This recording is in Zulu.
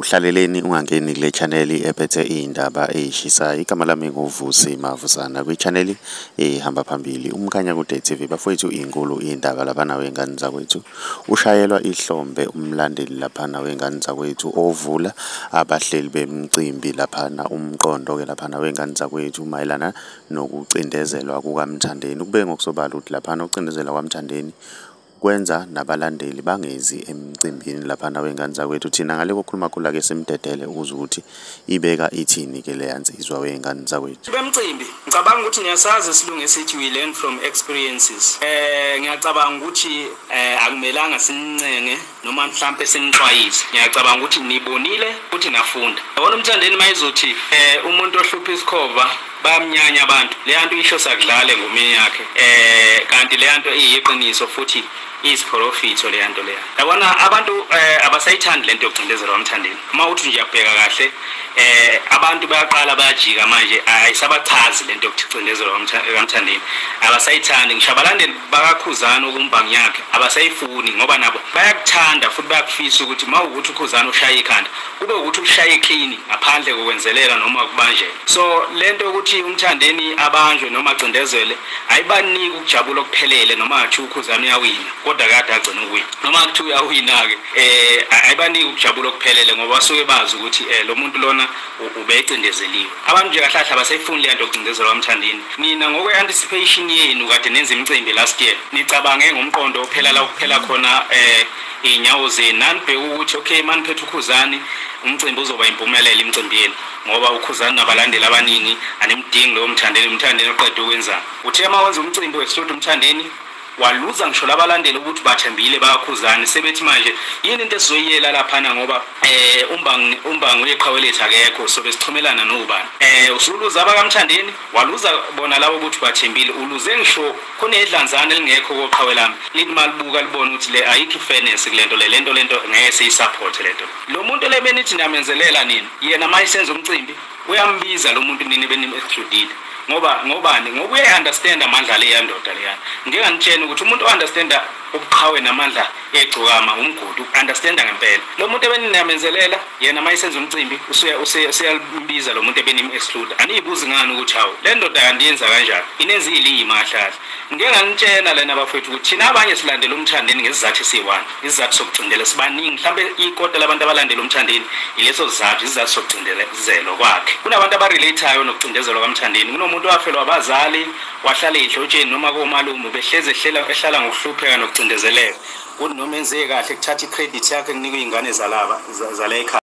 Awuhlaleleni ungangeni kule channel ephethe izindaba ezishisayo. Igama lami nguVusi Mavusana kwi channel ehamba phambili umkhanya kude TV. Bafowethu inkulu indaba laphana wengane zakwethu. Ushayelwa ihlombe umlandeli laphana wengane zakwethu ovula abahleli bemicimbi laphana umqondo ke laphana wengane zakwethu mayelana nokucindezelwa kukaMthandeni. Kube ngokusobala ukuthi laphana ucindezelwa kwaMthandeni kwenza nabalandeli bangezi emcimbini laphana wengane zakwethu. Thina ngale kokhuluma khula ke simdedele ukuze ukuthi ibeka ithini ke le yansizwa wengane zakwethu. Bemicimbi ngicabanga ukuthi niyasazi isilungu esithi we learn from experiences. Ngiyacabanga ukuthi akumelanga sincenge noma mhlambe sinixwayise. Ngiyacabanga ukuthi nibonile ukuthi nafunda. Yabona uMthandeni mayizothi umuntu ohlupha isikhova bamnyanya abantu leyanto isho sakudlale ngomini yakhe kanti leyanto iyiqiniso futhi isiprofitho leyanto leya. Yabona abantu abasayithandi lento yokucindezelwa kwaMthandeni. Uma uthi nje uyabheka kahle abantu bayaqala bayajika manje ayisabachazi lento yokucindezelwa kwaMthandeni. Abasayithandi ngisho abalandeli bakakhuzana okumbangi yakhe abasayifuni ngoba nabo bayakuthanda futhi bayakufisa ukuthi mawukuthi ukhuzana ushaya ikhanda kube ukuthi ushaya iklini ngaphandle kokwenzelela noma kubanjela. So lento ukuthi uMthandeni abanjwe noma acindezele ayibaniki ukujabula okuphelele noma athi ukhuzana uyawina kodwa kade agcina ukuwina noma kuthi uyawina ke ayibaniki ukujabula okuphelele ngoba basuke bazi ukuthi lo muntu lona ubeyicindezeliwe. Abantu nje kahlahla basayifuni lento yokucindezelwa kwaMthandeni. Nina ngokwe anticipation yenu kade nenza imicimbi last year nicabange ngomqondo ophela la kuphela khona inyawo zenu nanibheka ukuthi okay maniphethe ukhuzani umcimbi uzoba impumelelo imcimbini ngoba ukhuzana nabalandeli abaningi anemdingi lo uMthandeni oqeda ukwenza. Uthe mawenza umcimbi wesithuthi uMthandeni waluza ngisho labalandeli ukuthi bathembile bayakhuzana sebethi manje yini into esizoyiyela laphana ngoba umbangi weqhawelethu akekho sobe sixhumelana nobani. Usuluza abakaMthandeni waluza bona labo ukuthi bathembile uluze ngisho khona edlanzana elingekho koqhawelami lithi malibuka libona ukuthi le ayikho fairness kulento lento ngeke siyisupport lento. Lo muntu lebenithi namenzelela nini yena mayisenza umcimbi uyambiza lo muntu nini benim excluded ngobani ngoba uyaunderstand amandla le yandoda leyana. Ngeke nitshene ukuthi umuntu ounderstanda ubuqhawe namandla egcokama umgodi uunderstanda ngempela. Lo muntu ebeninamenzelela yena mayisenza umcimbi usiyambiza lo muntu ebenim exclude. Aniyibuzi ngani ukuthi hawo le ndoda yandiyenza kanjani inenza ilima kahlahla. Ngeke nganitshena lena bafethu ukuthi thina abanye silandela uMthandeni ngesizathu esiyi-1 isizathu sokucindela sibaningi mhlambe ikota labantu abalandela uMthandeni ileso isizathu sokucindezelwa kwakhe. Kunabantu abarelateayo nokucindezelwa kwaMthandeni. Kunomuntu owafelwa abazali wahlala ehlotsheni noma komalume behleze ehlala ngokuhlupheka nokucindezeleka ukuthi noma enze kahle kuthatha icredit yakhe kunika izingane zala ekhaya